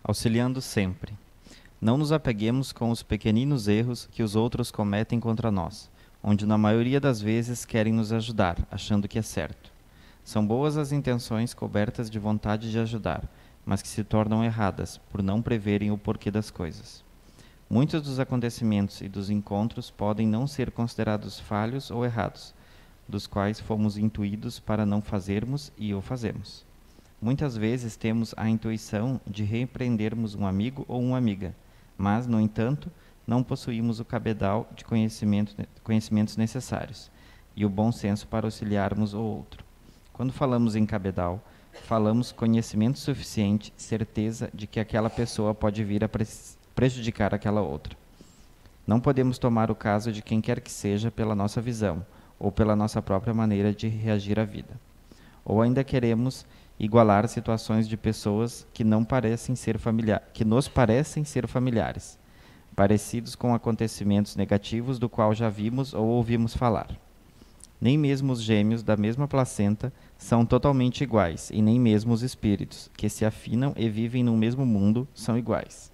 auxiliando sempre. Não nos apeguemos com os pequeninos erros que os outros cometem contra nós, onde na maioria das vezes querem nos ajudar, achando que é certo. São boas as intenções cobertas de vontade de ajudar, mas que se tornam erradas, por não preverem o porquê das coisas. Muitos dos acontecimentos e dos encontros podem não ser considerados falhos ou errados, dos quais fomos intuídos para não fazermos e o fazemos. Muitas vezes temos a intuição de repreendermos um amigo ou uma amiga, mas, no entanto, não possuímos o cabedal de conhecimentos necessários e o bom senso para auxiliarmos o outro. Quando falamos em cabedal, falamos conhecimento suficiente, certeza de que aquela pessoa pode vir a prejudicar aquela outra. Não podemos tomar o caso de quem quer que seja pela nossa visão ou pela nossa própria maneira de reagir à vida. Ou ainda queremos igualar situações de pessoas que nos parecem ser familiares, parecidos com acontecimentos negativos do qual já vimos ou ouvimos falar. Nem mesmo os gêmeos da mesma placenta são totalmente iguais, e nem mesmo os espíritos, que se afinam e vivem no mesmo mundo, são iguais.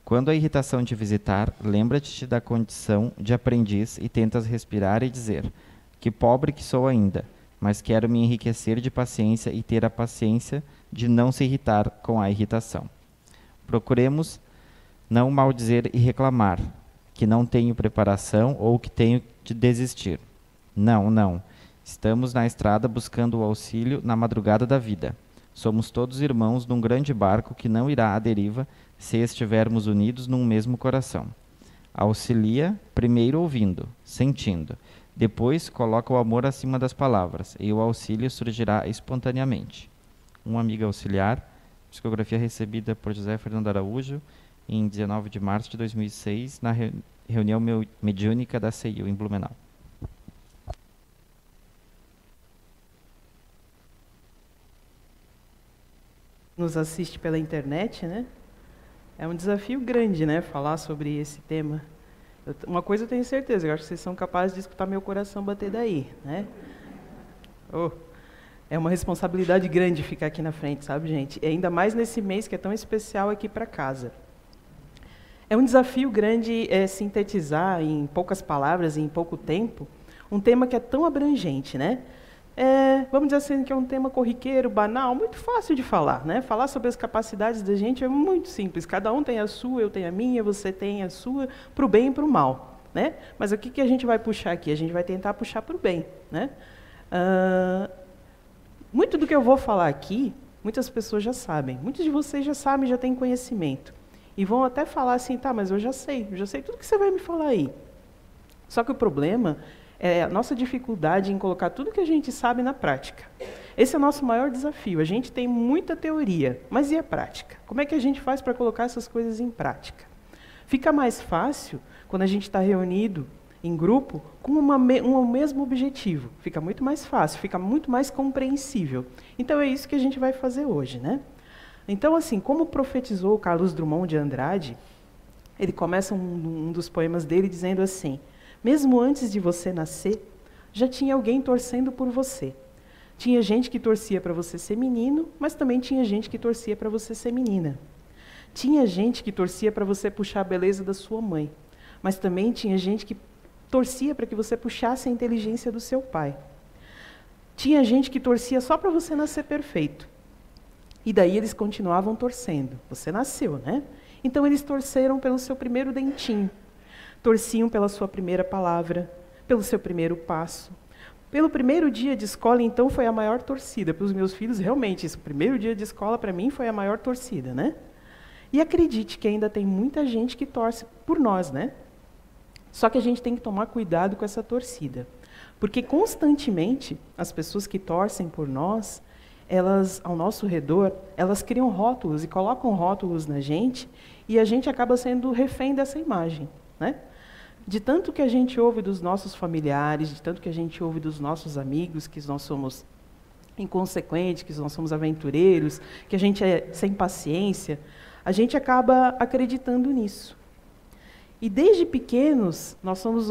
Quando a irritação te visitar, lembra-te da condição de aprendiz e tentas respirar e dizer: que pobre que sou ainda, mas quero me enriquecer de paciência e ter a paciência de não se irritar com a irritação. Procuremos não maldizer e reclamar, que não tenho preparação ou que tenho de desistir. Não, não. Estamos na estrada buscando o auxílio na madrugada da vida. Somos todos irmãos num grande barco que não irá à deriva se estivermos unidos num mesmo coração. Auxilia, primeiro ouvindo, sentindo. Depois coloca o amor acima das palavras, e o auxílio surgirá espontaneamente. Uma amiga auxiliar, psicografia recebida por José Fernando Araújo, em 19 de março de 2006, na reunião mediúnica da CEIU, em Blumenau. Nos assiste pela internet, né? É um desafio grande, né? Falar sobre esse tema. Uma coisa eu tenho certeza, eu acho que vocês são capazes de escutar meu coração bater daí, né? É uma responsabilidade grande ficar aqui na frente, sabe, gente? E ainda mais nesse mês que é tão especial aqui para casa. É um desafio grande sintetizar em poucas palavras, em pouco tempo, um tema que é tão abrangente, né? Vamos dizer assim, que é um tema corriqueiro, banal, muito fácil de falar, né? Falar sobre as capacidades da gente é muito simples. Cada um tem a sua, eu tenho a minha, você tem a sua, para o bem e para o mal, né? Mas o que a gente vai puxar aqui? A gente vai tentar puxar para o bem, né? Muito do que eu vou falar aqui, muitas pessoas já sabem. Muitos de vocês já sabem, já têm conhecimento. E vão até falar assim, tá, mas eu já sei tudo que você vai me falar aí. Só que o problema é a nossa dificuldade em colocar tudo que a gente sabe na prática. Esse é o nosso maior desafio. A gente tem muita teoria, mas e a prática? Como é que a gente faz para colocar essas coisas em prática? Fica mais fácil quando a gente está reunido em grupo com um mesmo objetivo. Fica muito mais fácil, fica muito mais compreensível. Então é isso que a gente vai fazer hoje, né? Então, assim, como profetizou Carlos Drummond de Andrade, ele começa um dos poemas dele dizendo assim: mesmo antes de você nascer, já tinha alguém torcendo por você. Tinha gente que torcia para você ser menino, mas também tinha gente que torcia para você ser menina. Tinha gente que torcia para você puxar a beleza da sua mãe, mas também tinha gente que torcia para que você puxasse a inteligência do seu pai. Tinha gente que torcia só para você nascer perfeito. E daí eles continuavam torcendo. Você nasceu, né? Então eles torceram pelo seu primeiro dentinho. Torciam pela sua primeira palavra, pelo seu primeiro passo. Pelo primeiro dia de escola, então, foi a maior torcida. Para os meus filhos, realmente, esse primeiro dia de escola, para mim, foi a maior torcida, né? E acredite que ainda tem muita gente que torce por nós, né? Só que a gente tem que tomar cuidado com essa torcida. Porque, constantemente, as pessoas que torcem por nós, elas, ao nosso redor, elas criam rótulos e colocam rótulos na gente, e a gente acaba sendo refém dessa imagem, né? De tanto que a gente ouve dos nossos familiares, de tanto que a gente ouve dos nossos amigos, que nós somos inconsequentes, que nós somos aventureiros, que a gente é sem paciência, a gente acaba acreditando nisso. E desde pequenos, nós somos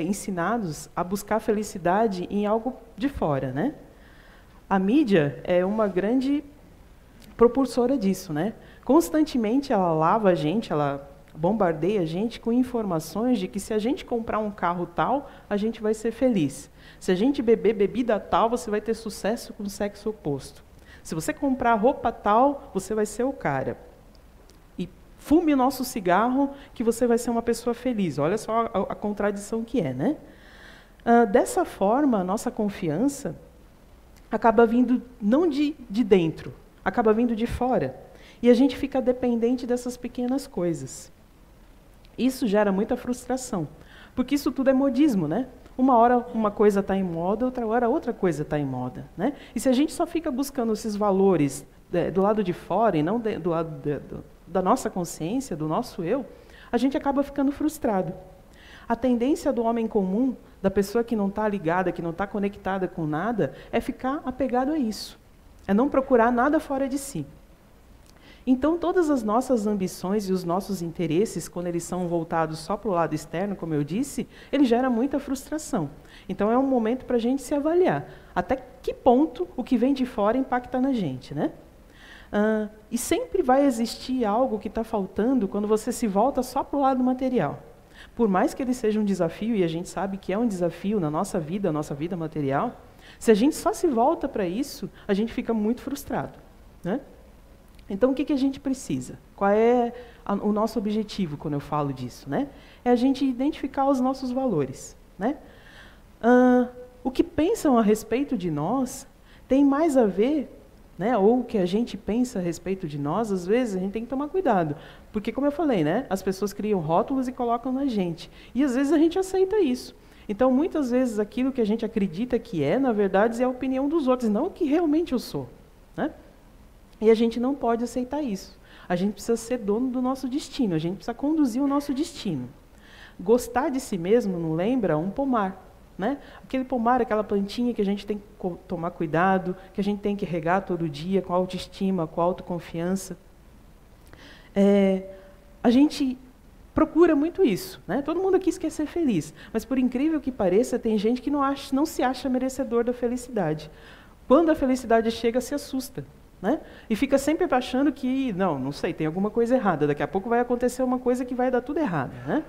ensinados a buscar felicidade em algo de fora, né? A mídia é uma grande propulsora disso, né? Constantemente ela lava a gente, ela bombardeia a gente com informações de que se a gente comprar um carro tal, a gente vai ser feliz. Se a gente beber bebida tal, você vai ter sucesso com o sexo oposto. Se você comprar roupa tal, você vai ser o cara. E fume o nosso cigarro, que você vai ser uma pessoa feliz. Olha só a contradição que é, né? Dessa forma, a nossa confiança acaba vindo não de dentro, acaba vindo de fora. E a gente fica dependente dessas pequenas coisas. Isso gera muita frustração, porque isso tudo é modismo, né? Uma hora uma coisa está em moda, outra hora outra coisa está em moda, né? E se a gente só fica buscando esses valores do lado de fora e não do lado da nossa consciência, do nosso eu, a gente acaba ficando frustrado. A tendência do homem comum, da pessoa que não está ligada, que não está conectada com nada, é ficar apegado a isso. É não procurar nada fora de si. Então, todas as nossas ambições e os nossos interesses, quando eles são voltados só para o lado externo, como eu disse, ele gera muita frustração. Então, é um momento para a gente se avaliar. Até que ponto o que vem de fora impacta na gente, né? E sempre vai existir algo que está faltando quando você se volta só para o lado material. Por mais que ele seja um desafio, e a gente sabe que é um desafio na nossa vida material, se a gente só se volta para isso, a gente fica muito frustrado, né? Então, o que a gente precisa? Qual é o nosso objetivo quando eu falo disso, né? É a gente identificar os nossos valores, né? O que pensam a respeito de nós tem mais a ver, né? Ou o que a gente pensa a respeito de nós, às vezes a gente tem que tomar cuidado. Porque, como eu falei, né? As pessoas criam rótulos e colocam na gente. E às vezes a gente aceita isso. Então, muitas vezes aquilo que a gente acredita que é, na verdade, é a opinião dos outros, não o que realmente eu sou, né? E a gente não pode aceitar isso. A gente precisa ser dono do nosso destino, a gente precisa conduzir o nosso destino. Gostar de si mesmo não lembra um pomar, né? Aquele pomar, aquela plantinha que a gente tem que tomar cuidado, que a gente tem que regar todo dia, com autoestima, com autoconfiança. A gente procura muito isso, né? Todo mundo aqui quer ser feliz, mas por incrível que pareça, tem gente que não se acha merecedor da felicidade. Quando a felicidade chega, se assusta, né? E fica sempre achando que, não sei, tem alguma coisa errada, daqui a pouco vai acontecer uma coisa que vai dar tudo errado, né?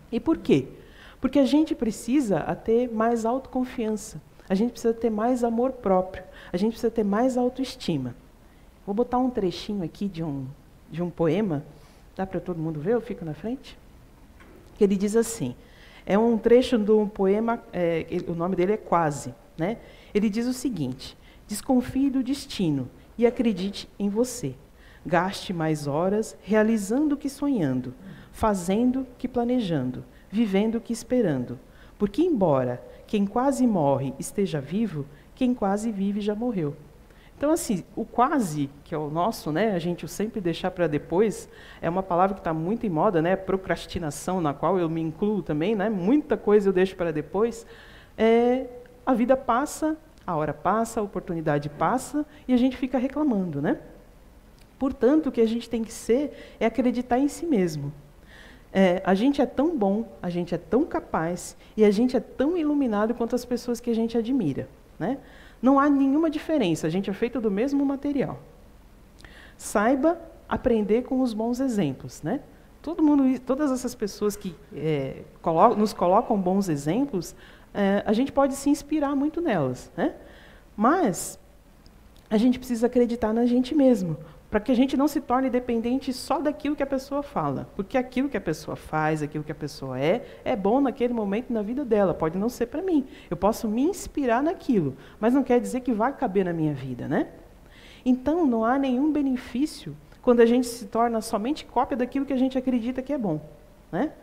E por quê? Porque a gente precisa ter mais autoconfiança, a gente precisa ter mais amor próprio, a gente precisa ter mais autoestima. Vou botar um trechinho aqui de um poema, dá para todo mundo ver? Eu fico na frente? Que ele diz assim, é um trecho de um poema, o nome dele é Quase, né? Ele diz o seguinte: desconfie do destino e acredite em você. Gaste mais horas realizando que sonhando, fazendo que planejando, vivendo que esperando. Porque embora quem quase morre esteja vivo, quem quase vive já morreu. Então, assim, o quase, que é o nosso, né, a gente sempre deixar para depois, é uma palavra que está muito em moda, né, procrastinação, na qual eu me incluo também, né, muita coisa eu deixo para depois. A vida passa, a hora passa, a oportunidade passa e a gente fica reclamando, né? Portanto, o que a gente tem que ser é acreditar em si mesmo. A gente é tão bom, a gente é tão capaz e a gente é tão iluminado quanto as pessoas que a gente admira, né? Não há nenhuma diferença, a gente é feito do mesmo material. Saiba aprender com os bons exemplos, né? Todas essas pessoas que nos colocam bons exemplos, a gente pode se inspirar muito nelas, né? Mas a gente precisa acreditar na gente mesmo, para que a gente não se torne dependente só daquilo que a pessoa fala. Porque aquilo que a pessoa faz, aquilo que a pessoa é bom naquele momento na vida dela, pode não ser para mim. Eu posso me inspirar naquilo, mas não quer dizer que vai caber na minha vida, né? Então, não há nenhum benefício quando a gente se torna somente cópia daquilo que a gente acredita que é bom, né?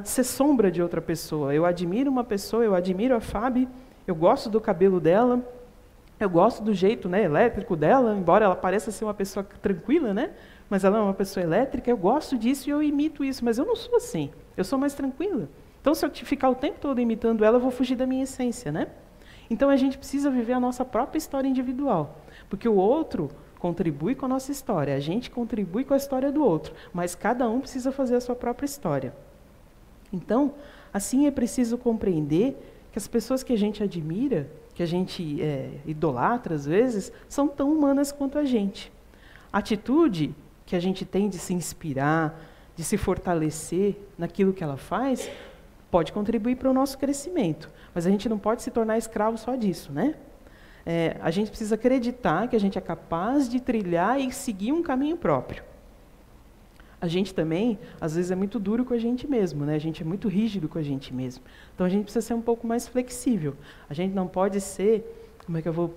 Ser sombra de outra pessoa. Eu admiro uma pessoa, eu admiro a Fábio, eu gosto do cabelo dela, eu gosto do jeito, né, elétrico dela, embora ela pareça ser uma pessoa tranquila, né, mas ela é uma pessoa elétrica, eu gosto disso e eu imito isso, mas eu não sou assim, eu sou mais tranquila. Então, se eu ficar o tempo todo imitando ela, eu vou fugir da minha essência, né? Então, a gente precisa viver a nossa própria história individual, porque o outro contribui com a nossa história, a gente contribui com a história do outro, mas cada um precisa fazer a sua própria história. Então, assim é preciso compreender que as pessoas que a gente admira, que a gente idolatra às vezes, são tão humanas quanto a gente. A atitude que a gente tem de se inspirar, de se fortalecer naquilo que ela faz, pode contribuir para o nosso crescimento. Mas a gente não pode se tornar escravo só disso, né? A gente precisa acreditar que a gente é capaz de trilhar e seguir um caminho próprio. A gente também, às vezes, é muito duro com a gente mesmo, né? A gente é muito rígido com a gente mesmo. Então, a gente precisa ser um pouco mais flexível. A gente não pode ser, como é que eu vou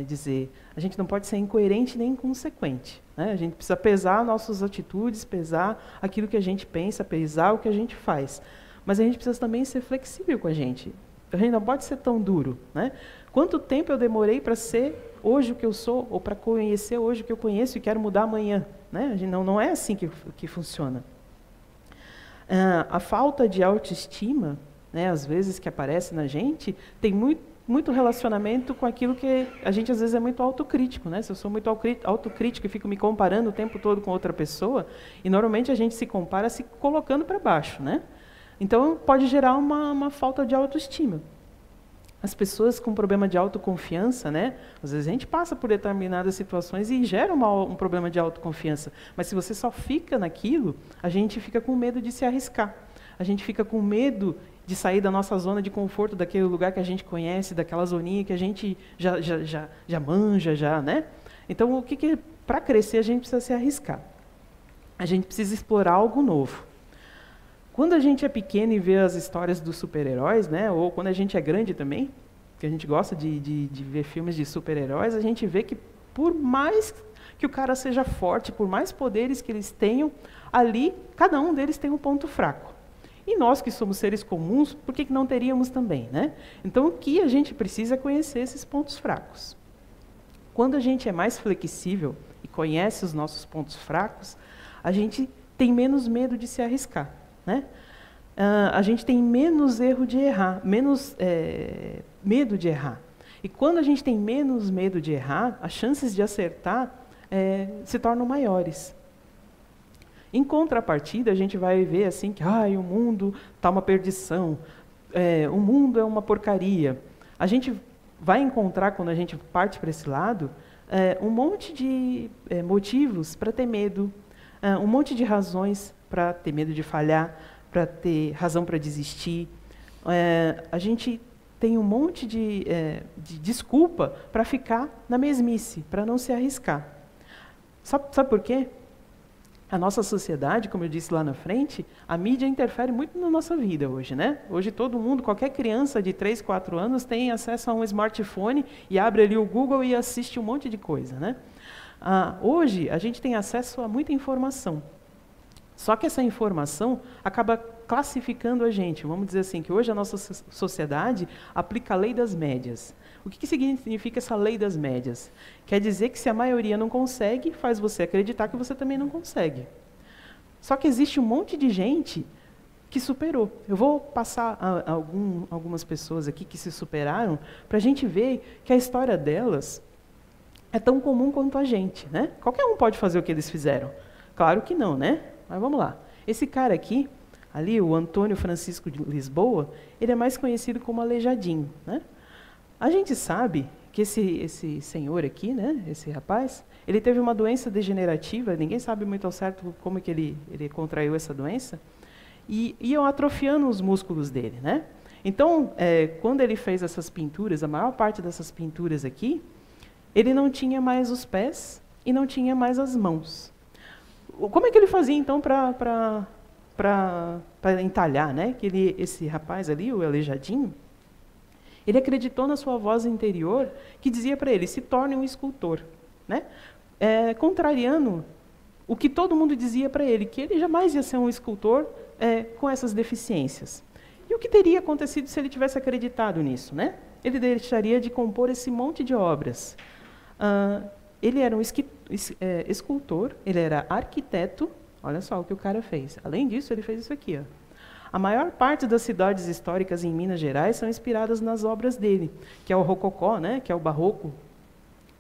dizer? A gente não pode ser incoerente nem inconsequente, né? A gente precisa pesar nossas atitudes, pesar aquilo que a gente pensa, pesar o que a gente faz. Mas a gente precisa também ser flexível com a gente. A gente não pode ser tão duro, né? Quanto tempo eu demorei para ser hoje o que eu sou, ou para conhecer hoje o que eu conheço e quero mudar amanhã, né? A gente não é assim que funciona. A falta de autoestima, né, às vezes que aparece na gente, tem muito relacionamento com aquilo que a gente às vezes é muito autocrítico, né? Se eu sou muito autocrítico e fico me comparando o tempo todo com outra pessoa, e normalmente a gente se compara se colocando para baixo, né? Então pode gerar uma falta de autoestima. As pessoas com problema de autoconfiança, né? Às vezes a gente passa por determinadas situações e gera um problema de autoconfiança. Mas se você só fica naquilo, a gente fica com medo de se arriscar. A gente fica com medo de sair da nossa zona de conforto, daquele lugar que a gente conhece, daquela zoninha que a gente já manja, né? Então, para crescer, a gente precisa se arriscar. A gente precisa explorar algo novo. Quando a gente é pequeno e vê as histórias dos super-heróis, né, ou quando a gente é grande também, que a gente gosta de ver filmes de super-heróis, a gente vê que por mais que o cara seja forte, por mais poderes que eles tenham, ali, cada um deles tem um ponto fraco. E nós que somos seres comuns, por que não teríamos também, né? Então, o que a gente precisa é conhecer esses pontos fracos. Quando a gente é mais flexível e conhece os nossos pontos fracos, a gente tem menos medo de se arriscar, né? A gente tem menos erro de errar, menos medo de errar. E quando a gente tem menos medo de errar, as chances de acertar se tornam maiores. Em contrapartida, a gente vai ver assim que o mundo está uma perdição, o mundo é uma porcaria. A gente vai encontrar, quando a gente parte para esse lado, um monte de motivos para ter medo, um monte de razões para ter medo de falhar, para ter razão para desistir. A gente tem um monte de desculpa para ficar na mesmice, para não se arriscar. Sabe por quê? A nossa sociedade, como eu disse lá na frente, a mídia interfere muito na nossa vida hoje, né? Hoje todo mundo, qualquer criança de 3, 4 anos tem acesso a um smartphone e abre ali o Google e assiste um monte de coisa, né? Hoje a gente tem acesso a muita informação. Só que essa informação acaba classificando a gente. Vamos dizer assim, que hoje a nossa sociedade aplica a lei das médias. O que significa essa lei das médias? Quer dizer que se a maioria não consegue, faz você acreditar que você também não consegue. Só que existe um monte de gente que superou. Eu vou passar algumas pessoas aqui que se superaram, para a gente ver que a história delas é tão comum quanto a gente, né? Qualquer um pode fazer o que eles fizeram. Claro que não, né? Mas vamos lá. Esse cara aqui, ali, o Antônio Francisco de Lisboa, ele é mais conhecido como Aleijadinho, né? A gente sabe que esse senhor aqui, né, esse rapaz, ele teve uma doença degenerativa, ninguém sabe muito ao certo como que ele contraiu essa doença, e iam atrofiando os músculos dele, né? Então, quando ele fez essas pinturas, a maior parte dessas pinturas aqui, ele não tinha mais os pés e não tinha mais as mãos. Como é que ele fazia, então, para entalhar, né? Que esse rapaz ali, o Aleijadinho, ele acreditou na sua voz interior que dizia para ele, se torne um escultor, né? Contrariando o que todo mundo dizia para ele, que ele jamais ia ser um escultor com essas deficiências. E o que teria acontecido se ele tivesse acreditado nisso, né? Ele deixaria de compor esse monte de obras. Ele era um escultor, ele era arquiteto, olha só o que o cara fez. Além disso, ele fez isso aqui, ó. A maior parte das cidades históricas em Minas Gerais são inspiradas nas obras dele, que é o rococó, né, que é o barroco.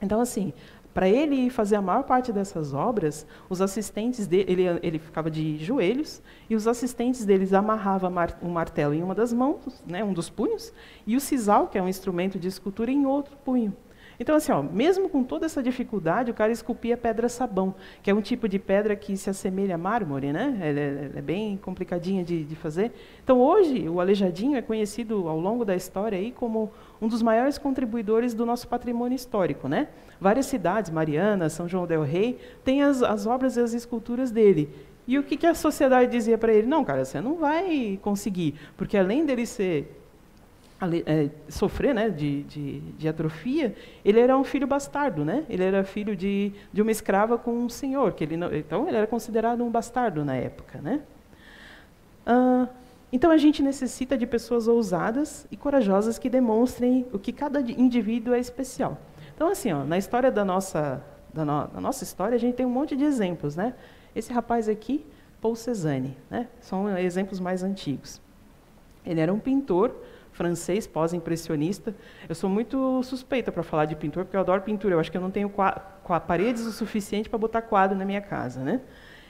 Então, assim, para ele fazer a maior parte dessas obras, os assistentes dele, ele ficava de joelhos, e os assistentes deles amarravam um martelo em uma das mãos, né, um dos punhos, e o sisal, que é um instrumento de escultura, em outro punho. Então, assim, ó, mesmo com toda essa dificuldade, o cara esculpia pedra-sabão, que é um tipo de pedra que se assemelha a mármore, né? Ela é bem complicadinha de fazer. Então, hoje, o Aleijadinho é conhecido ao longo da história aí como um dos maiores contribuidores do nosso patrimônio histórico, né? Várias cidades, Mariana, São João del Rei, têm as obras e as esculturas dele. E o que a sociedade dizia para ele? Não, cara, você não vai conseguir, porque além dele sofrer, né, de atrofia, ele era um filho bastardo, né? Ele era filho de uma escrava com um senhor, então ele era considerado um bastardo na época, né? Então a gente necessita de pessoas ousadas e corajosas que demonstrem o que cada indivíduo é especial. Então, assim, ó, na história da nossa história, a gente tem um monte de exemplos, né? Esse rapaz aqui, Paul Cézanne, né? São exemplos mais antigos. Ele era um pintor francês, pós-impressionista. Eu sou muito suspeita para falar de pintor, porque eu adoro pintura. Eu acho que eu não tenho paredes o suficiente para botar quadro na minha casa, né?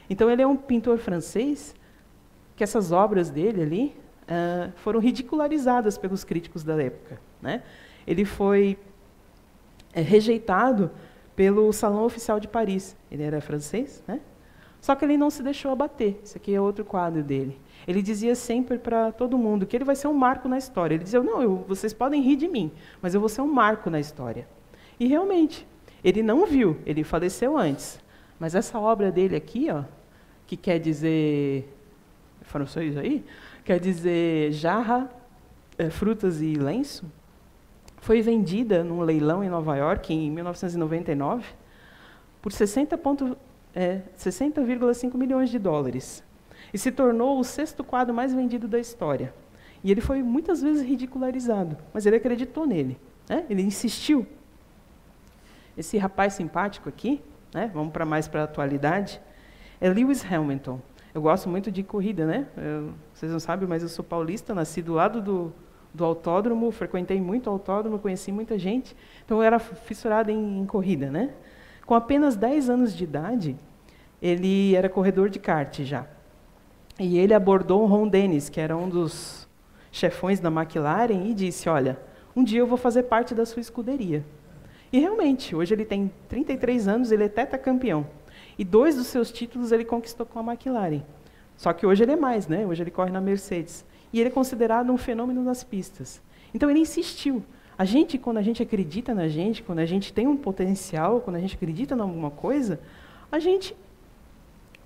Então, ele é um pintor francês que essas obras dele ali foram ridicularizadas pelos críticos da época, né? Ele foi rejeitado pelo Salão Oficial de Paris. Ele era francês, né? Só que ele não se deixou abater. Esse aqui é outro quadro dele. Ele dizia sempre para todo mundo que ele vai ser um marco na história. Ele dizia, não, vocês podem rir de mim, mas eu vou ser um marco na história. E realmente, ele não viu, ele faleceu antes. Mas essa obra dele aqui, ó, que quer dizer, francês aí, quer dizer jarra, frutas e lenço, foi vendida num leilão em Nova York em 1999 por 60,5 milhões de dólares. E se tornou o 6º quadro mais vendido da história. E ele foi muitas vezes ridicularizado, mas ele acreditou nele, né? Ele insistiu. Esse rapaz simpático aqui, né? Vamos mais para a atualidade, é Lewis Hamilton. Eu gosto muito de corrida, né? Vocês não sabem, mas eu sou paulista, nasci do lado do autódromo, frequentei muito o autódromo, conheci muita gente, então eu era fissurado em corrida, né? Com apenas 10 anos de idade, ele era corredor de kart já. E ele abordou o Ron Dennis, que era um dos chefões da McLaren, e disse, olha, um dia eu vou fazer parte da sua escuderia. E realmente, hoje ele tem 33 anos, ele é tetracampeão. E 2 dos seus títulos ele conquistou com a McLaren. Só que hoje ele é mais, né? Hoje ele corre na Mercedes. E ele é considerado um fenômeno nas pistas. Então ele insistiu. Quando a gente acredita na gente, quando a gente tem um potencial, quando a gente acredita em alguma coisa, a gente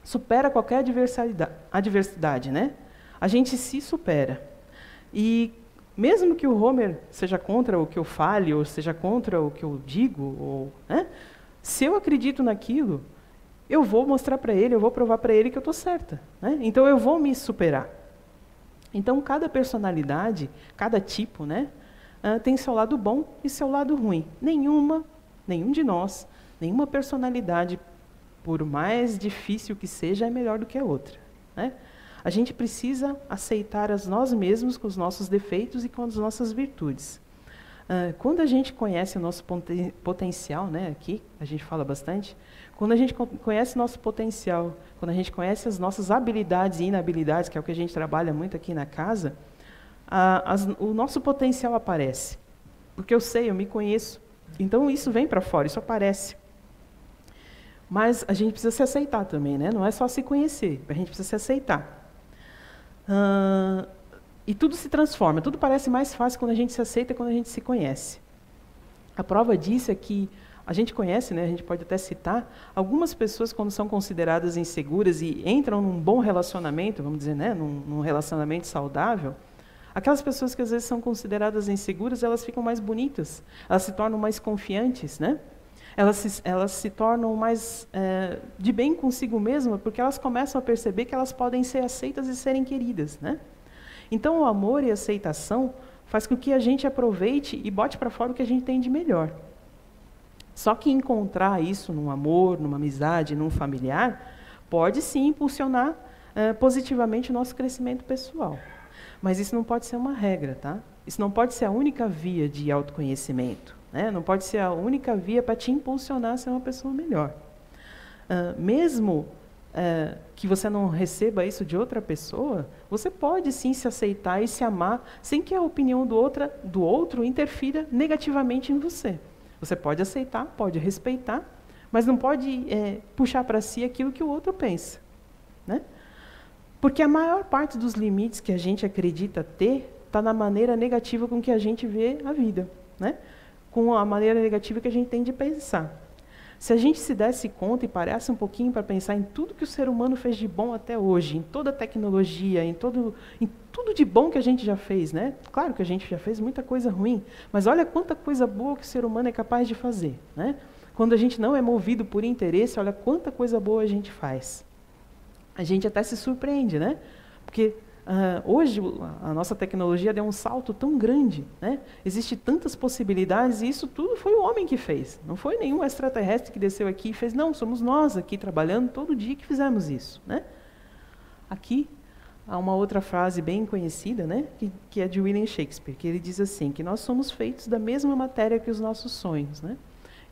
supera qualquer adversidade, né? A gente se supera. E mesmo que o Homer seja contra o que eu fale, ou seja contra o que eu digo, né? Se eu acredito naquilo, eu vou mostrar para ele, eu vou provar para ele que eu estou certa, né? Então eu vou me superar. Então cada personalidade, cada tipo, né, tem seu lado bom e seu lado ruim. Nenhum de nós, nenhuma personalidade, por mais difícil que seja, é melhor do que a outra, né? A gente precisa aceitar nós mesmos com os nossos defeitos e com as nossas virtudes. Quando a gente conhece o nosso potencial, né, aqui a gente fala bastante, quando a gente conhece o nosso potencial, quando a gente conhece as nossas habilidades e inabilidades, que é o que a gente trabalha muito aqui na casa, o nosso potencial aparece. Porque eu sei, eu me conheço. Então isso vem para fora, isso aparece. Mas a gente precisa se aceitar também, né? Não é só se conhecer, a gente precisa se aceitar. E tudo se transforma, tudo parece mais fácil quando a gente se aceita e quando a gente se conhece. A prova disso é que a gente conhece, né, a gente pode até citar, algumas pessoas quando são consideradas inseguras e entram num bom relacionamento, vamos dizer, né, num relacionamento saudável, aquelas pessoas que às vezes são consideradas inseguras, elas ficam mais bonitas, elas se tornam mais confiantes, né? Elas se tornam mais de bem consigo mesma, porque elas começam a perceber que elas podem ser aceitas e serem queridas, né? Então, o amor e a aceitação faz com que a gente aproveite e bote para fora o que a gente tem de melhor. Só que encontrar isso num amor, numa amizade, num familiar, pode sim impulsionar positivamente o nosso crescimento pessoal. Mas isso não pode ser uma regra, tá? Isso não pode ser a única via de autoconhecimento, né? Não pode ser a única via para te impulsionar a ser uma pessoa melhor. Mesmo que você não receba isso de outra pessoa, você pode sim se aceitar e se amar, sem que a opinião do outro interfira negativamente em você. Você pode aceitar, pode respeitar, mas não pode puxar para si aquilo que o outro pensa, né? Porque a maior parte dos limites que a gente acredita ter está na maneira negativa com que a gente vê a vida, né? Com a maneira negativa que a gente tem de pensar. Se a gente se desse conta e parasse um pouquinho para pensar em tudo que o ser humano fez de bom até hoje, em toda a tecnologia, em tudo de bom que a gente já fez, né? Claro que a gente já fez muita coisa ruim, mas olha quanta coisa boa que o ser humano é capaz de fazer, né? Quando a gente não é movido por interesse, olha quanta coisa boa a gente faz. A gente até se surpreende, né? Porque hoje a nossa tecnologia deu um salto tão grande, né? Existem tantas possibilidades e isso tudo foi o homem que fez. Não foi nenhum extraterrestre que desceu aqui e fez, não, somos nós aqui trabalhando todo dia que fizemos isso, né? Aqui há uma outra frase bem conhecida, né? Que é de William Shakespeare, que ele diz assim, que nós somos feitos da mesma matéria que os nossos sonhos, né?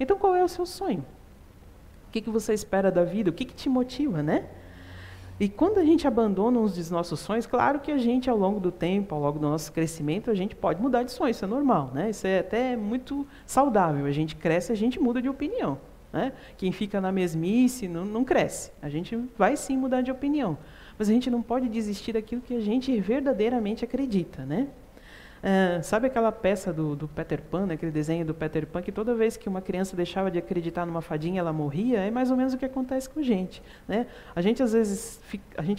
Então qual é o seu sonho? O que você espera da vida? O que te motiva, né? E quando a gente abandona uns dos nossos sonhos, claro que a gente, ao longo do tempo, ao longo do nosso crescimento, a gente pode mudar de sonho, isso é normal, né? Isso é até muito saudável. A gente cresce, a gente muda de opinião, né? Quem fica na mesmice não cresce. A gente vai sim mudar de opinião. Mas a gente não pode desistir daquilo que a gente verdadeiramente acredita, né? Sabe aquela peça do Peter Pan, né, aquele desenho do Peter Pan, que toda vez que uma criança deixava de acreditar numa fadinha, ela morria? É mais ou menos o que acontece com a gente, né? A gente, às vezes,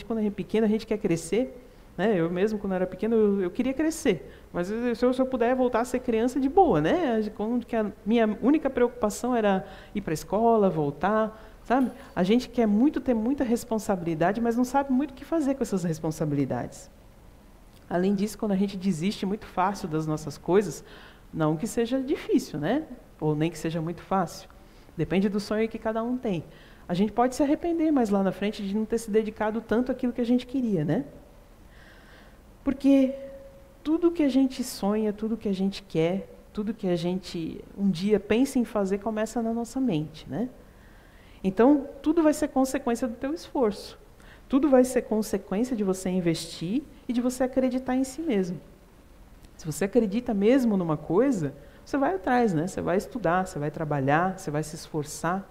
quando é pequeno, a gente quer crescer, né? Eu mesmo, quando era pequeno, eu queria crescer, mas se eu puder voltar a ser criança, de boa, né? Quando que a minha única preocupação era ir para a escola, voltar, sabe? A gente quer ter muita responsabilidade, mas não sabe muito o que fazer com essas responsabilidades. Além disso, quando a gente desiste muito fácil das nossas coisas, não que seja difícil, né? Ou nem que seja muito fácil. Depende do sonho que cada um tem. A gente pode se arrepender mais lá na frente de não ter se dedicado tanto àquilo que a gente queria, né? Porque tudo que a gente sonha, tudo que a gente quer, tudo que a gente um dia pensa em fazer, começa na nossa mente, né? Então, tudo vai ser consequência do teu esforço. Tudo vai ser consequência de você investir e de você acreditar em si mesmo. Se você acredita mesmo numa coisa, você vai atrás, né? Você vai estudar, você vai trabalhar, você vai se esforçar,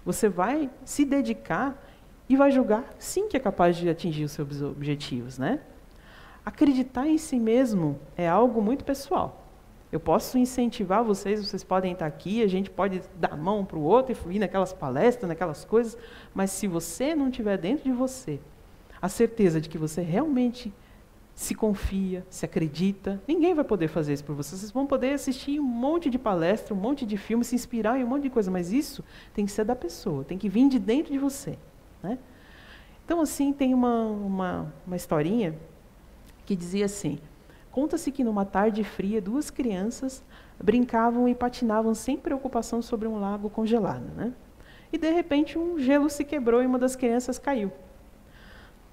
você vai se dedicar e vai julgar, sim, que é capaz de atingir os seus objetivos, né? Acreditar em si mesmo é algo muito pessoal. Eu posso incentivar vocês podem estar aqui, a gente pode dar a mão para o outro e ir naquelas palestras, naquelas coisas, mas se você não tiver dentro de você a certeza de que você realmente se confia, se acredita, ninguém vai poder fazer isso por vocês. Vocês vão poder assistir um monte de palestra, um monte de filme, se inspirar em um monte de coisa, mas isso tem que ser da pessoa, tem que vir de dentro de você, né? Então, assim, tem uma historinha que dizia assim: conta-se que numa tarde fria, 2 crianças brincavam e patinavam sem preocupação sobre um lago congelado, né? E, de repente, um gelo se quebrou e uma das crianças caiu.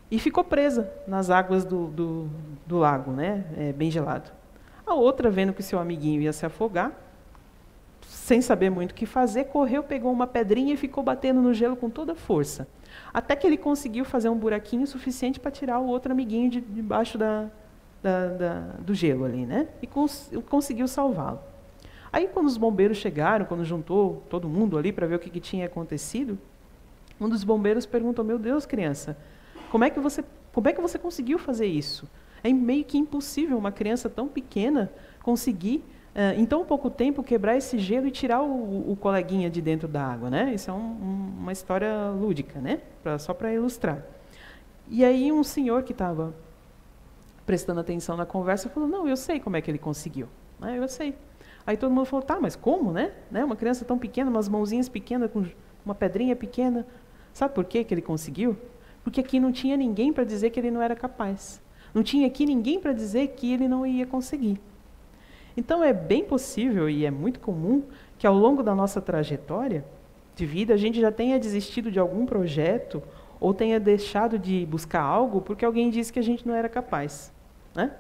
E ficou presa nas águas do lago, né? Bem gelado. A outra, vendo que seu amiguinho ia se afogar, sem saber muito o que fazer, correu, pegou uma pedrinha e ficou batendo no gelo com toda a força. Até que ele conseguiu fazer um buraquinho suficiente para tirar o outro amiguinho debaixo do gelo ali, né? E conseguiu salvá-lo. Aí, quando os bombeiros chegaram, quando juntou todo mundo ali para ver o que tinha acontecido, um dos bombeiros perguntou: meu Deus, criança, como é que você conseguiu fazer isso? É meio que impossível uma criança tão pequena conseguir, em tão pouco tempo, quebrar esse gelo e tirar o coleguinha de dentro da água, né? Isso é uma história lúdica, né? Só para ilustrar. E aí um senhor que estava prestando atenção na conversa falou: não, eu sei como é que ele conseguiu. Eu sei. Aí todo mundo falou: tá, mas como, né? Uma criança tão pequena, umas mãozinhas pequenas, com uma pedrinha pequena. Sabe por que ele conseguiu? Porque aqui não tinha ninguém para dizer que ele não era capaz. Não tinha aqui ninguém para dizer que ele não ia conseguir. Então é bem possível e é muito comum que ao longo da nossa trajetória de vida a gente já tenha desistido de algum projeto ou tenha deixado de buscar algo porque alguém disse que a gente não era capaz, né?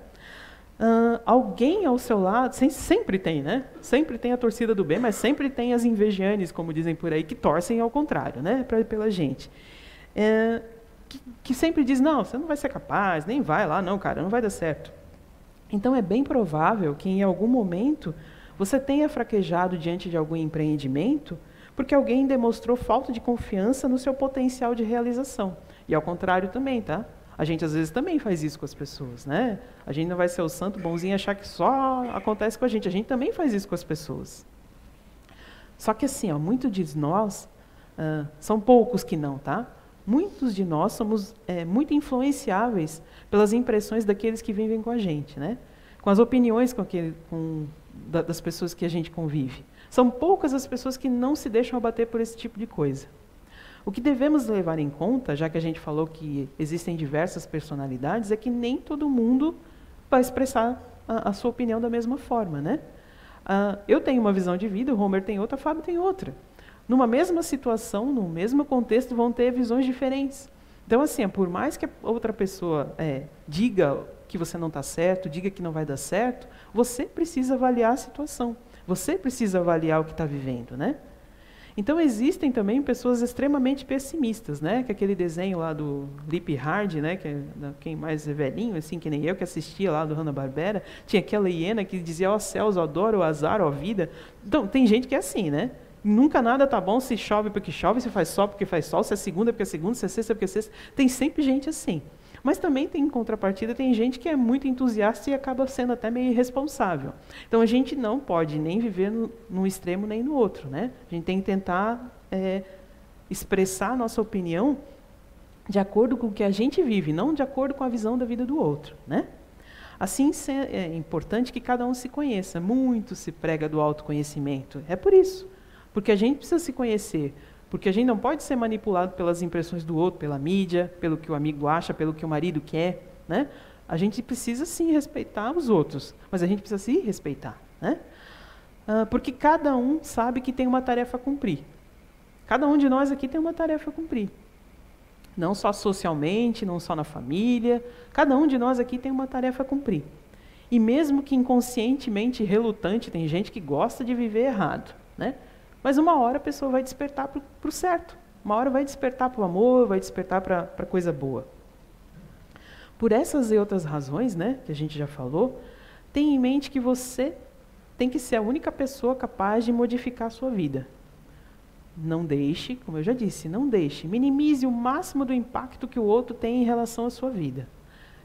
Alguém ao seu lado, sempre tem, né? Sempre tem a torcida do bem, mas sempre tem as invejianes, como dizem por aí, que torcem ao contrário, né? Pela gente. Que sempre diz: não, você não vai ser capaz, nem vai lá, não, cara, não vai dar certo. Então é bem provável que em algum momento você tenha fraquejado diante de algum empreendimento porque alguém demonstrou falta de confiança no seu potencial de realização. E ao contrário também, tá? A gente às vezes também faz isso com as pessoas, né? A gente não vai ser o santo bonzinho e achar que só acontece com a gente também faz isso com as pessoas. Só que assim, ó, muitos de nós, são poucos que não, tá? Muitos de nós somos muito influenciáveis pelas impressões daqueles que vivem com a gente, né? Com as opiniões das pessoas que a gente convive. São poucas as pessoas que não se deixam abater por esse tipo de coisa. O que devemos levar em conta, já que a gente falou que existem diversas personalidades, é que nem todo mundo vai expressar a sua opinião da mesma forma, né? Eu tenho uma visão de vida, o Homer tem outra, a Fábio tem outra. Numa mesma situação, no mesmo contexto, vão ter visões diferentes. Então, assim, por mais que a outra pessoa diga que você não está certo, diga que não vai dar certo, você precisa avaliar a situação. Você precisa avaliar o que está vivendo, né? Então, existem também pessoas extremamente pessimistas, né? Que aquele desenho lá do Lip Hard, né? Que quem mais é velhinho, assim, que nem eu, que assistia lá do Hanna-Barbera, tinha aquela hiena que dizia, ó céus, ó dor, ó azar, ó vida. Então, tem gente que é assim, né? Nunca nada tá bom, se chove porque chove, se faz sol porque faz sol, se é segunda porque é segunda, se é sexta porque é sexta. Tem sempre gente assim. Mas também tem, em contrapartida, tem gente que é muito entusiasta e acaba sendo até meio irresponsável. Então, a gente não pode nem viver num extremo nem no outro, né? A gente tem que tentar expressar a nossa opinião de acordo com o que a gente vive, não de acordo com a visão da vida do outro, né? Assim, é importante que cada um se conheça. Muito se prega do autoconhecimento. É por isso. Porque a gente precisa se conhecer. Porque a gente não pode ser manipulado pelas impressões do outro, pela mídia, pelo que o amigo acha, pelo que o marido quer, né? A gente precisa sim respeitar os outros, mas a gente precisa se respeitar, né? Porque cada um sabe que tem uma tarefa a cumprir. Cada um de nós aqui tem uma tarefa a cumprir. Não só socialmente, não só na família, cada um de nós aqui tem uma tarefa a cumprir. E mesmo que inconscientemente relutante, tem gente que gosta de viver errado, né? Mas uma hora a pessoa vai despertar para o certo. Uma hora vai despertar para o amor, vai despertar para coisa boa. Por essas e outras razões, né, que a gente já falou, tenha em mente que você tem que ser a única pessoa capaz de modificar a sua vida. Não deixe, como eu já disse, não deixe. Minimize o máximo do impacto que o outro tem em relação à sua vida.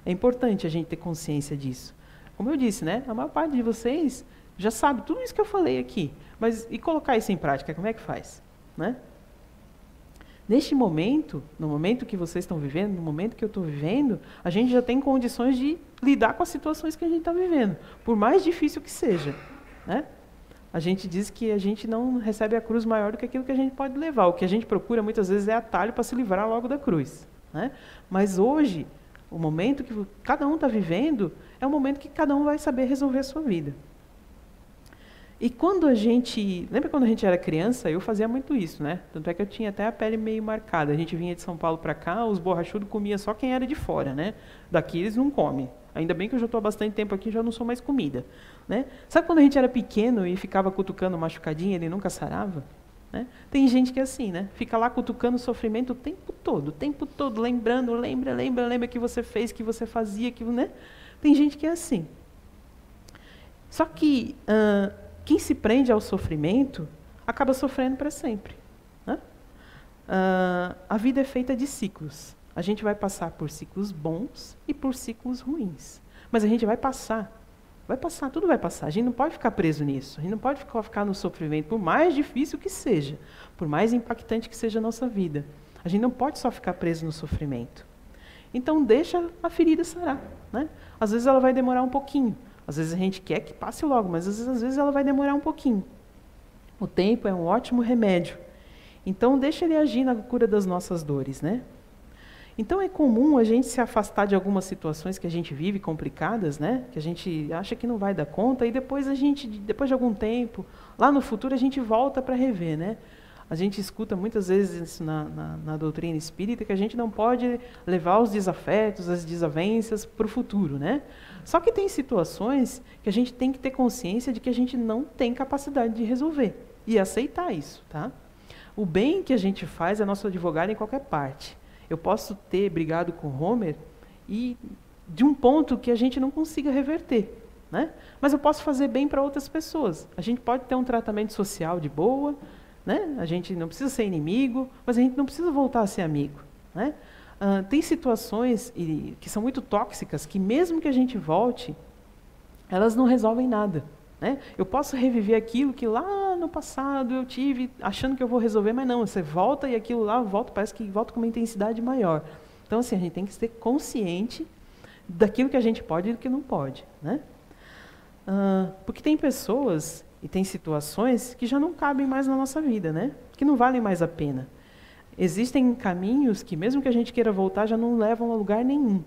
É importante a gente ter consciência disso. Como eu disse, né, a maior parte de vocês já sabe tudo isso que eu falei aqui. Mas e colocar isso em prática, como é que faz? Né? Neste momento, no momento que vocês estão vivendo, no momento que eu estou vivendo, a gente já tem condições de lidar com as situações que a gente está vivendo, por mais difícil que seja. Né? A gente diz que a gente não recebe a cruz maior do que aquilo que a gente pode levar. O que a gente procura muitas vezes é atalho para se livrar logo da cruz. Né? Mas hoje, o momento que cada um está vivendo, é o momento que cada um vai saber resolver a sua vida. E quando a gente... Lembra quando a gente era criança? Eu fazia muito isso, né? Tanto é que eu tinha até a pele meio marcada. A gente vinha de São Paulo para cá, os borrachudos comiam só quem era de fora, né? Daqui eles não comem. Ainda bem que eu já estou há bastante tempo aqui e já não sou mais comida. Né? Sabe quando a gente era pequeno e ficava cutucando machucadinha e ele nunca sarava? Né? Tem gente que é assim, né? Fica lá cutucando o sofrimento o tempo todo, lembrando, lembra que você fez, que você fazia, que, né? Tem gente que é assim. Só que... quem se prende ao sofrimento acaba sofrendo para sempre. Né? A vida é feita de ciclos. A gente vai passar por ciclos bons e por ciclos ruins. Mas a gente vai passar, tudo vai passar. A gente não pode ficar preso nisso. A gente não pode ficar no sofrimento, por mais difícil que seja, por mais impactante que seja a nossa vida. A gente não pode só ficar preso no sofrimento. Então, deixa a ferida sarar. Né? Às vezes ela vai demorar um pouquinho. Às vezes a gente quer que passe logo, mas às vezes ela vai demorar um pouquinho. O tempo é um ótimo remédio. Então, deixa ele agir na cura das nossas dores, né? Então, é comum a gente se afastar de algumas situações que a gente vive complicadas, né? Que a gente acha que não vai dar conta, e depois de algum tempo, lá no futuro, a gente volta para rever, né? A gente escuta muitas vezes isso na doutrina espírita, que a gente não pode levar os desafetos, as desavenças para o futuro, né? Só que tem situações que a gente tem que ter consciência de que a gente não tem capacidade de resolver. E aceitar isso, tá? O bem que a gente faz é nosso advogado em qualquer parte. Eu posso ter brigado com Homer e de um ponto que a gente não consiga reverter. né? Mas eu posso fazer bem para outras pessoas. A gente pode ter um tratamento social de boa, né? A gente não precisa ser inimigo, mas a gente não precisa voltar a ser amigo, né? Tem situações que são muito tóxicas, que mesmo que a gente volte, elas não resolvem nada, né? Eu posso reviver aquilo que lá no passado eu tive, achando que eu vou resolver, mas não, você volta e aquilo lá volta, parece que volta com uma intensidade maior. Então, assim, a gente tem que ser consciente daquilo que a gente pode e do que não pode, né? Porque tem pessoas e tem situações que já não cabem mais na nossa vida, né? Que não valem mais a pena. Existem caminhos que, mesmo que a gente queira voltar, já não levam a lugar nenhum.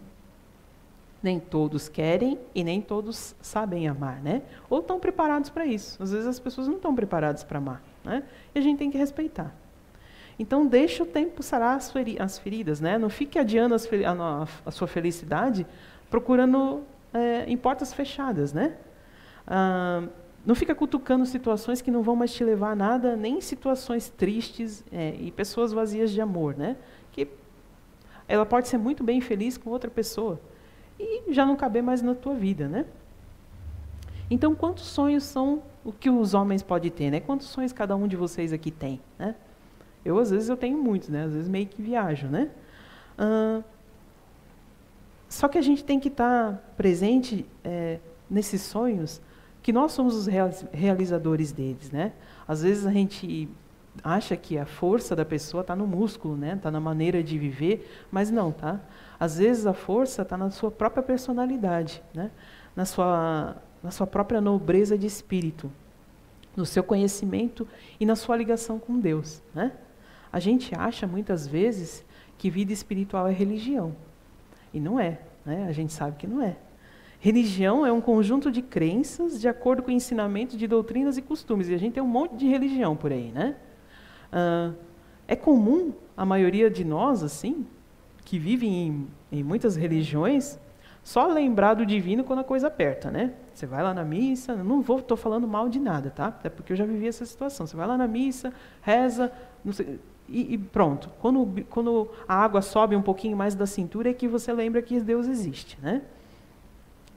Nem todos querem e nem todos sabem amar, né? Ou estão preparados para isso. Às vezes as pessoas não estão preparadas para amar, né? E a gente tem que respeitar. Então, deixa o tempo sarar as feridas, né? Não fique adiando a sua felicidade procurando em portas fechadas, né? Não fica cutucando situações que não vão mais te levar a nada, nem situações tristes e pessoas vazias de amor, né? Que ela pode ser muito bem feliz com outra pessoa e já não caber mais na tua vida, né? Então, quantos sonhos são o que os homens podem ter, né? Quantos sonhos cada um de vocês aqui tem, né? Às vezes, eu tenho muitos, né? Às vezes, meio que viajo, né? Só que a gente tem que estar presente nesses sonhos, que nós somos os realizadores deles, né? Às vezes, a gente acha que a força da pessoa está no músculo, né? Está na maneira de viver, mas não, tá? Às vezes, a força está na sua própria personalidade, né? Na sua própria nobreza de espírito, no seu conhecimento e na sua ligação com Deus, né? A gente acha, muitas vezes, que vida espiritual é religião. E não é, né? A gente sabe que não é. Religião é um conjunto de crenças de acordo com o ensinamento de doutrinas e costumes. E a gente tem um monte de religião por aí, né? É comum, a maioria de nós, assim, que vivem em muitas religiões, só lembrar do divino quando a coisa aperta, né? Você vai lá na missa, estou falando mal de nada, tá? Até porque eu já vivi essa situação. Você vai lá na missa, reza, não sei, e pronto. Quando a água sobe um pouquinho mais da cintura, é que você lembra que Deus existe, né?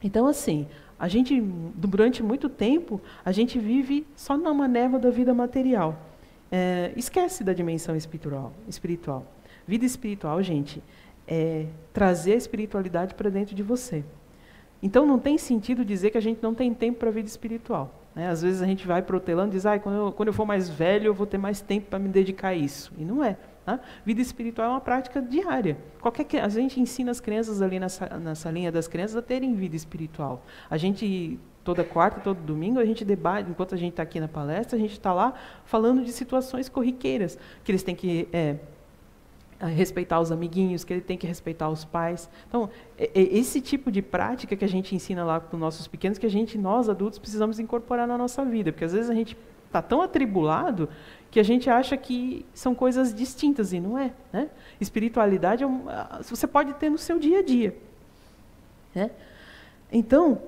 Então, assim, a gente, durante muito tempo, a gente vive só numa névoa da vida material. Esquece da dimensão espiritual. Vida espiritual, gente, é trazer a espiritualidade para dentro de você. Então, não tem sentido dizer que a gente não tem tempo para a vida espiritual, né? Às vezes a gente vai protelando e diz, quando eu for mais velho, eu vou ter mais tempo para me dedicar a isso. E não é. Tá? Vida espiritual é uma prática diária. A gente ensina as crianças ali nessa linha das crianças a terem vida espiritual. A gente, toda quarta, todo domingo, a gente debate, enquanto a gente está aqui na palestra, a gente está lá falando de situações corriqueiras, que eles têm que respeitar os amiguinhos, que ele tem que respeitar os pais. Então, esse tipo de prática que a gente ensina lá com os nossos pequenos, que nós adultos, precisamos incorporar na nossa vida, porque às vezes a gente está tão atribulado que a gente acha que são coisas distintas, e não é, né? Espiritualidade você pode ter no seu dia a dia, né? Então,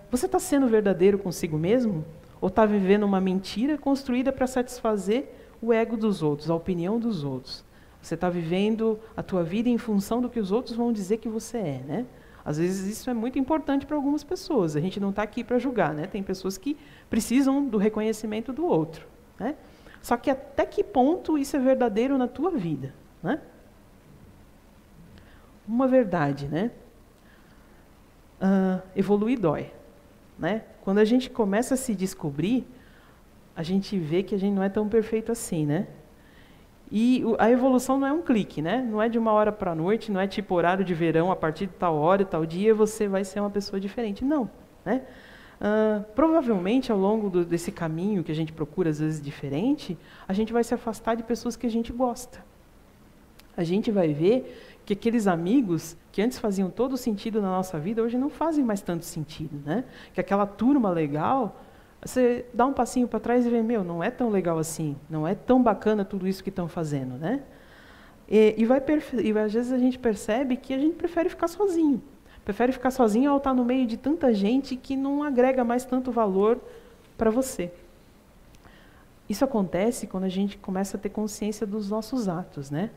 você está sendo verdadeiro consigo mesmo? Ou está vivendo uma mentira construída para satisfazer o ego dos outros, a opinião dos outros? Você está vivendo a tua vida em função do que os outros vão dizer que você é, né? Às vezes isso é muito importante para algumas pessoas. A gente não está aqui para julgar, né? Tem pessoas que precisam do reconhecimento do outro, né? Só que até que ponto isso é verdadeiro na tua vida, né? Uma verdade, né? Evoluir dói, né? Quando a gente começa a se descobrir, a gente vê que a gente não é tão perfeito assim, né? E a evolução não é um clique, né? Não é de uma hora para a noite, não é tipo horário de verão, a partir de tal hora e tal dia você vai ser uma pessoa diferente. Não, né? Provavelmente, ao longo desse caminho que a gente procura, às vezes, diferente, a gente vai se afastar de pessoas que a gente gosta. A gente vai ver que aqueles amigos que antes faziam todo sentido na nossa vida, hoje não fazem mais tanto sentido, né? Que aquela turma legal, você dá um passinho para trás e vê, não é tão legal assim, não é tão bacana tudo isso que estão fazendo, né? E às vezes a gente percebe que a gente prefere ficar sozinho. Prefere ficar sozinho ao estar no meio de tanta gente que não agrega mais tanto valor para você. Isso acontece quando a gente começa a ter consciência dos nossos atos, né?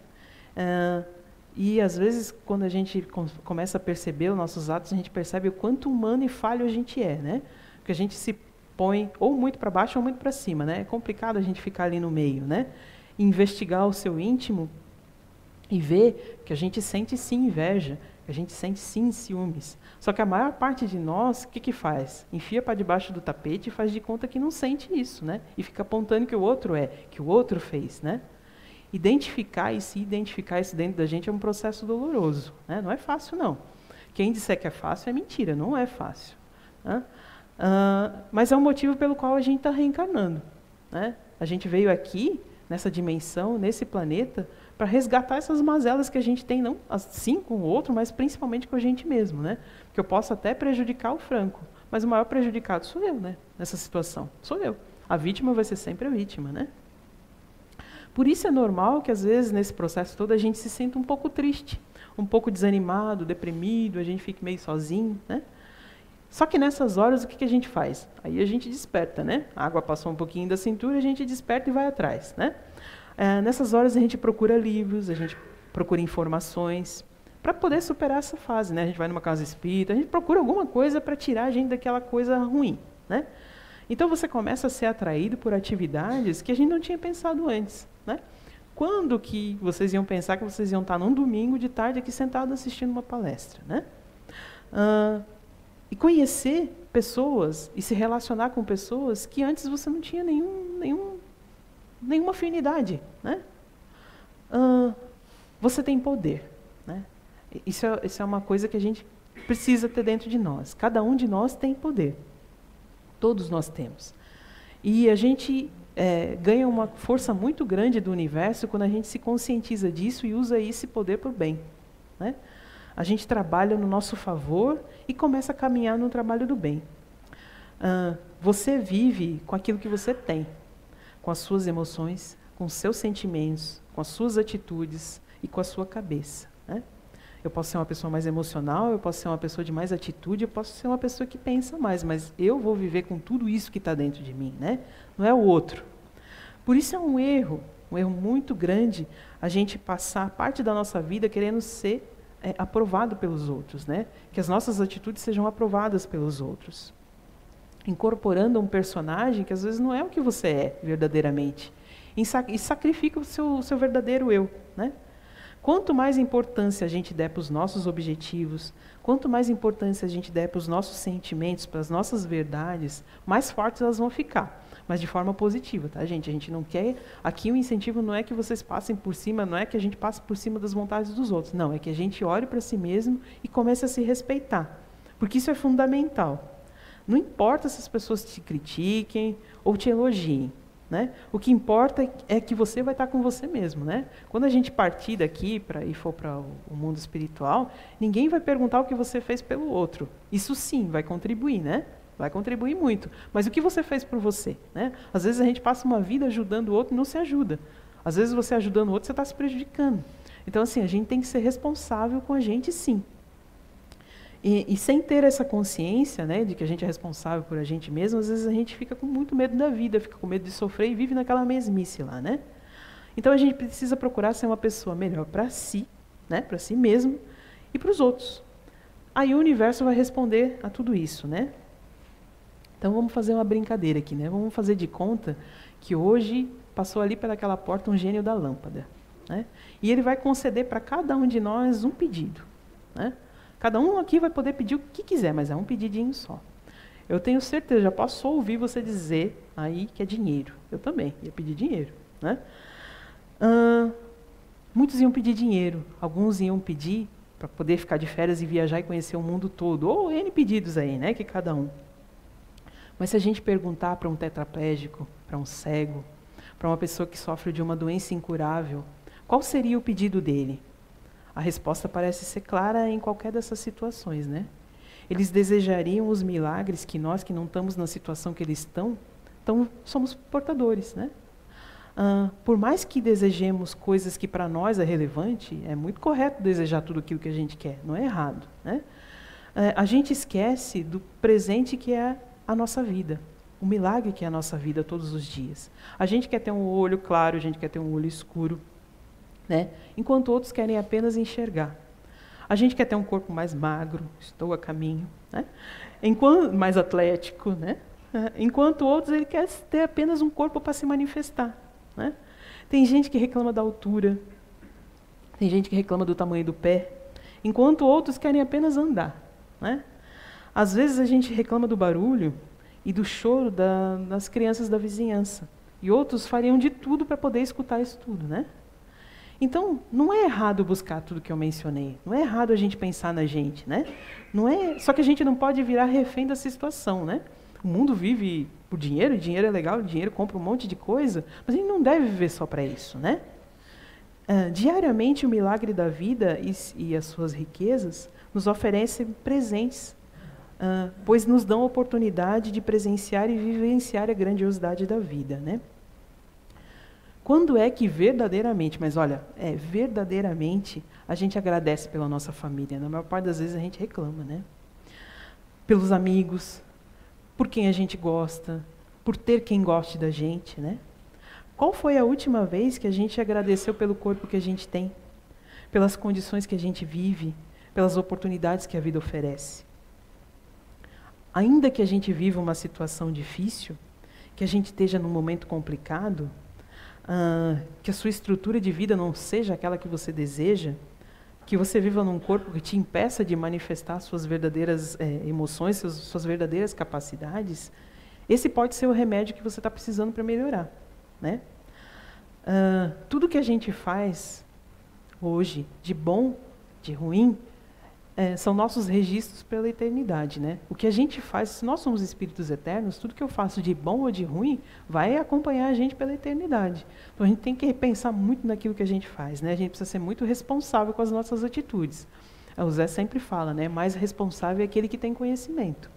E, às vezes, quando a gente começa a perceber os nossos atos, a gente percebe o quanto humano e falho a gente é, né? Porque a gente se põe ou muito para baixo ou muito para cima, né? É complicado a gente ficar ali no meio, né? Investigar o seu íntimo e ver que a gente sente sim inveja, que a gente sente sim ciúmes. Só que a maior parte de nós, o que faz? Enfia para debaixo do tapete e faz de conta que não sente isso, né? E fica apontando que o outro que o outro fez, né? Identificar e se identificar isso dentro da gente é um processo doloroso, né? Não é fácil, não. Quem disser que é fácil é mentira, não é fácil, né? Mas é um motivo pelo qual a gente está reencarnando, né? A gente veio aqui, nessa dimensão, nesse planeta, para resgatar essas mazelas que a gente tem, não assim com o outro, mas principalmente com a gente mesmo, né? Porque eu posso até prejudicar o Franco, mas o maior prejudicado sou eu, né? Nessa situação, sou eu. A vítima vai ser sempre a vítima, né? Por isso é normal que, às vezes, nesse processo todo, a gente se sinta um pouco triste, um pouco desanimado, deprimido, a gente fica meio sozinho, né? Só que nessas horas, o que a gente faz? Aí a gente desperta, né? A água passou um pouquinho da cintura, a gente desperta e vai atrás, né? Nessas horas a gente procura livros, a gente procura informações para poder superar essa fase, né? A gente vai numa casa espírita, a gente procura alguma coisa para tirar a gente daquela coisa ruim, né? Então você começa a ser atraído por atividades que a gente não tinha pensado antes, né? Quando que vocês iam pensar que vocês iam estar num domingo de tarde aqui sentados assistindo uma palestra, né? E conhecer pessoas e se relacionar com pessoas que antes você não tinha nenhuma afinidade, né? Você tem poder, né? Isso é uma coisa que a gente precisa ter dentro de nós. Cada um de nós tem poder. Todos nós temos. E a gente ganha uma força muito grande do universo quando a gente se conscientiza disso e usa esse poder para o bem, né? A gente trabalha no nosso favor e começa a caminhar no trabalho do bem. Você vive com aquilo que você tem, com as suas emoções, com os seus sentimentos, com as suas atitudes e com a sua cabeça, né? Eu posso ser uma pessoa mais emocional, eu posso ser uma pessoa de mais atitude, eu posso ser uma pessoa que pensa mais, mas eu vou viver com tudo isso que está dentro de mim, né? Não é o outro. Por isso é um erro muito grande a gente passar parte da nossa vida querendo ser aprovado pelos outros, né? Que as nossas atitudes sejam aprovadas pelos outros. Incorporando um personagem que às vezes não é o que você é verdadeiramente. E sacrifica o seu verdadeiro eu, né? Quanto mais importância a gente der para os nossos objetivos, quanto mais importância a gente der para os nossos sentimentos, para as nossas verdades, mais fortes elas vão ficar. Mas de forma positiva, tá, gente? A gente não quer... Aqui o incentivo não é que vocês passem por cima, não é que a gente passe por cima das vontades dos outros. Não, é que a gente olhe para si mesmo e comece a se respeitar. Porque isso é fundamental. Não importa se as pessoas te critiquem ou te elogiem, né? O que importa é que você vai estar com você mesmo, né? Quando a gente partir daqui e for para o mundo espiritual, ninguém vai perguntar o que você fez pelo outro. Isso sim vai contribuir, né? Vai contribuir muito. Mas o que você fez por você, né? Às vezes a gente passa uma vida ajudando o outro e não se ajuda. Às vezes você ajudando o outro, você está se prejudicando. Então, assim, a gente tem que ser responsável com a gente, sim. E sem ter essa consciência, né, de que a gente é responsável por a gente mesmo, às vezes a gente fica com muito medo da vida, fica com medo de sofrer e vive naquela mesmice lá, né? Então a gente precisa procurar ser uma pessoa melhor para si, né, para si mesmo e para os outros. Aí o universo vai responder a tudo isso, né? Então vamos fazer uma brincadeira aqui, né? Vamos fazer de conta que hoje passou ali pelaquela porta um gênio da lâmpada, né? E ele vai conceder para cada um de nós um pedido, né? Cada um aqui vai poder pedir o que quiser, mas é um pedidinho só. Eu tenho certeza, já posso ouvir você dizer aí que é dinheiro. Eu também ia pedir dinheiro, né? Muitos iam pedir dinheiro, alguns iam pedir para poder ficar de férias e viajar e conhecer o mundo todo, ou N pedidos aí, né, que cada um. Mas se a gente perguntar para um tetraplégico, para um cego, para uma pessoa que sofre de uma doença incurável, qual seria o pedido dele? A resposta parece ser clara em qualquer dessas situações, né? Eles desejariam os milagres que nós, que não estamos na situação que eles estão, somos portadores, né? Por mais que desejemos coisas que para nós é relevante, é muito correto desejar tudo aquilo que a gente quer, não é errado, né? A gente esquece do presente que é a nossa vida, o milagre que é a nossa vida todos os dias. A gente quer ter um olho claro, a gente quer ter um olho escuro, né? Enquanto outros querem apenas enxergar. A gente quer ter um corpo mais magro, estou a caminho, né? Mais atlético, né? Enquanto outros ele quer ter apenas um corpo para se manifestar, né? Tem gente que reclama da altura, tem gente que reclama do tamanho do pé, enquanto outros querem apenas andar, né? Às vezes a gente reclama do barulho e do choro das crianças da vizinhança, e outros fariam de tudo para poder escutar isso tudo, né? Então, não é errado buscar tudo que eu mencionei, não é errado a gente pensar na gente, né? Não é, só que a gente não pode virar refém dessa situação, né? O mundo vive por dinheiro, dinheiro é legal, dinheiro compra um monte de coisa, mas a gente não deve viver só para isso, né? Diariamente o milagre da vida e as suas riquezas nos oferecem presentes, pois nos dão a oportunidade de presenciar e vivenciar a grandiosidade da vida, né? Quando é que verdadeiramente, mas olha, verdadeiramente a gente agradece pela nossa família? Na maior parte das vezes a gente reclama, né? Pelos amigos, por quem a gente gosta, por ter quem goste da gente, né? Qual foi a última vez que a gente agradeceu pelo corpo que a gente tem, pelas condições que a gente vive, pelas oportunidades que a vida oferece? Ainda que a gente viva uma situação difícil, que a gente esteja num momento complicado, que a sua estrutura de vida não seja aquela que você deseja, que você viva num corpo que te impeça de manifestar suas verdadeiras emoções, suas verdadeiras capacidades, esse pode ser o remédio que você está precisando para melhorar, né? Tudo que a gente faz hoje, de bom, de ruim, são nossos registros pela eternidade, né? O que a gente faz, se nós somos espíritos eternos, tudo que eu faço de bom ou de ruim vai acompanhar a gente pela eternidade. Então a gente tem que repensar muito naquilo que a gente faz, né? A gente precisa ser muito responsável com as nossas atitudes. O Zé sempre fala, né? Mais responsável é aquele que tem conhecimento.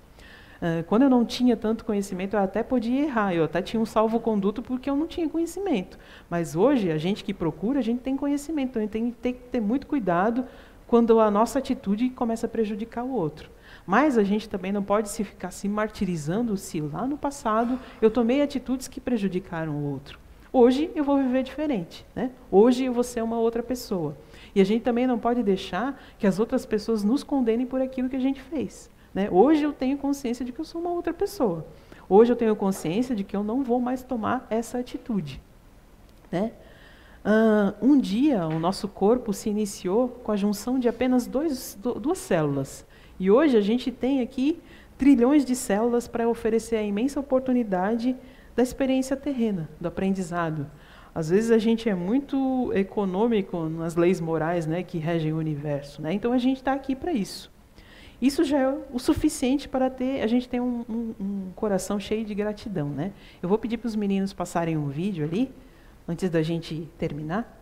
Quando eu não tinha tanto conhecimento, eu até podia errar, eu até tinha um salvo-conduto porque eu não tinha conhecimento. Mas hoje, a gente que procura, a gente tem conhecimento, então a gente tem que ter muito cuidado quando a nossa atitude começa a prejudicar o outro. Mas a gente também não pode ficar se martirizando se lá no passado eu tomei atitudes que prejudicaram o outro. Hoje eu vou viver diferente, né? Hoje eu vou ser uma outra pessoa. E a gente também não pode deixar que as outras pessoas nos condenem por aquilo que a gente fez, né? Hoje eu tenho consciência de que eu sou uma outra pessoa. Hoje eu tenho consciência de que eu não vou mais tomar essa atitude, né? Um dia, o nosso corpo se iniciou com a junção de apenas duas células. E hoje a gente tem aqui trilhões de células para oferecer a imensa oportunidade da experiência terrena, do aprendizado. Às vezes a gente é muito econômico nas leis morais, né, que regem o universo, né? Então a gente está aqui para isso. Isso já é o suficiente para a gente ter um coração cheio de gratidão, né? Eu vou pedir para os meninos passarem um vídeo ali, antes da gente terminar.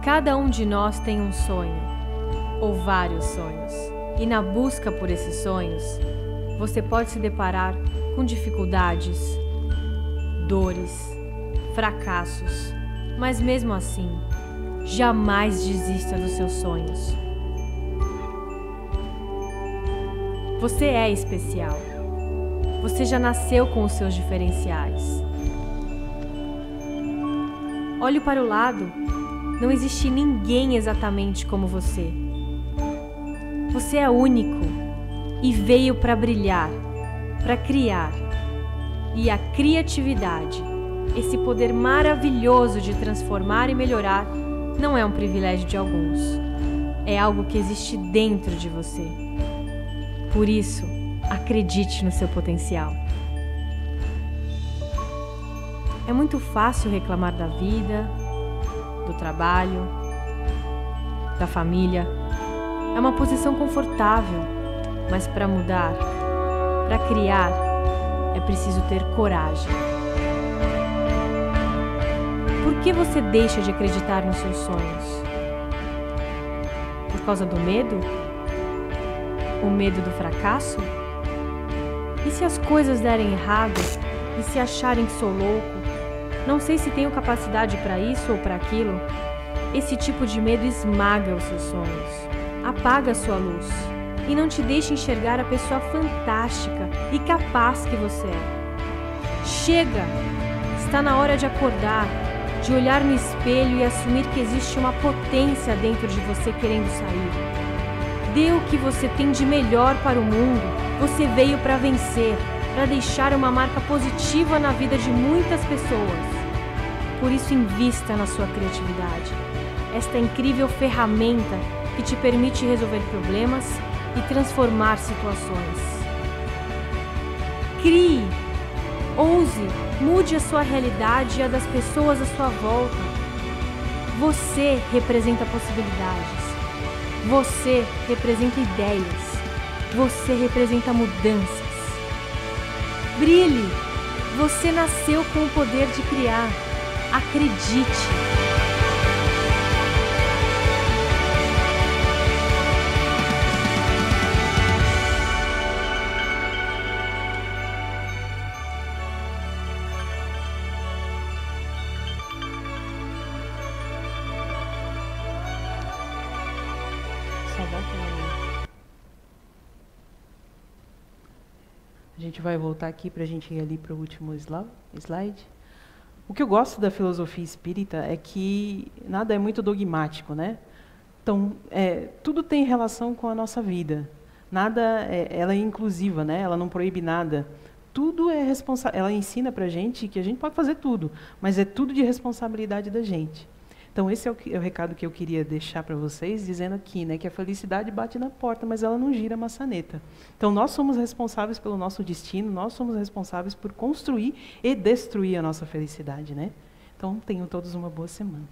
Cada um de nós tem um sonho, ou vários sonhos, e na busca por esses sonhos, você pode se deparar com dificuldades, dores, fracassos, mas mesmo assim, jamais desista dos seus sonhos. Você é especial. Você já nasceu com os seus diferenciais. Olhe para o lado. Não existe ninguém exatamente como você. Você é único e veio para brilhar, para criar. E a criatividade, esse poder maravilhoso de transformar e melhorar, não é um privilégio de alguns. É algo que existe dentro de você. Por isso, acredite no seu potencial. É muito fácil reclamar da vida, do trabalho, da família. É uma posição confortável, mas para mudar, para criar, é preciso ter coragem. Por que você deixa de acreditar nos seus sonhos? Por causa do medo? O medo do fracasso? E se as coisas derem errado? E se acharem que sou louco? Não sei se tenho capacidade para isso ou para aquilo. Esse tipo de medo esmaga os seus sonhos, apaga a sua luz e não te deixa enxergar a pessoa fantástica e capaz que você é. Chega! Está na hora de acordar, de olhar no espelho e assumir que existe uma potência dentro de você querendo sair. Dê o que você tem de melhor para o mundo. Você veio para vencer, para deixar uma marca positiva na vida de muitas pessoas. Por isso, invista na sua criatividade. Esta incrível ferramenta que te permite resolver problemas e transformar situações. Crie, ouse, mude a sua realidade e a das pessoas à sua volta. Você representa possibilidades. Você representa ideias. Você representa mudanças. Brilhe! Você nasceu com o poder de criar. Acredite! A gente vai voltar aqui para a gente ir ali para o último slide. O que eu gosto da filosofia espírita é que nada é muito dogmático, né? Então, tudo tem relação com a nossa vida. Nada, ela é inclusiva, né? Ela não proíbe nada. Tudo é responsável. Ela ensina para a gente que a gente pode fazer tudo, mas é tudo de responsabilidade da gente. Então, esse é o recado que eu queria deixar para vocês, dizendo aqui, né, que a felicidade bate na porta, mas ela não gira a maçaneta. Então, nós somos responsáveis pelo nosso destino, nós somos responsáveis por construir e destruir a nossa felicidade, né? Então, tenham todos uma boa semana.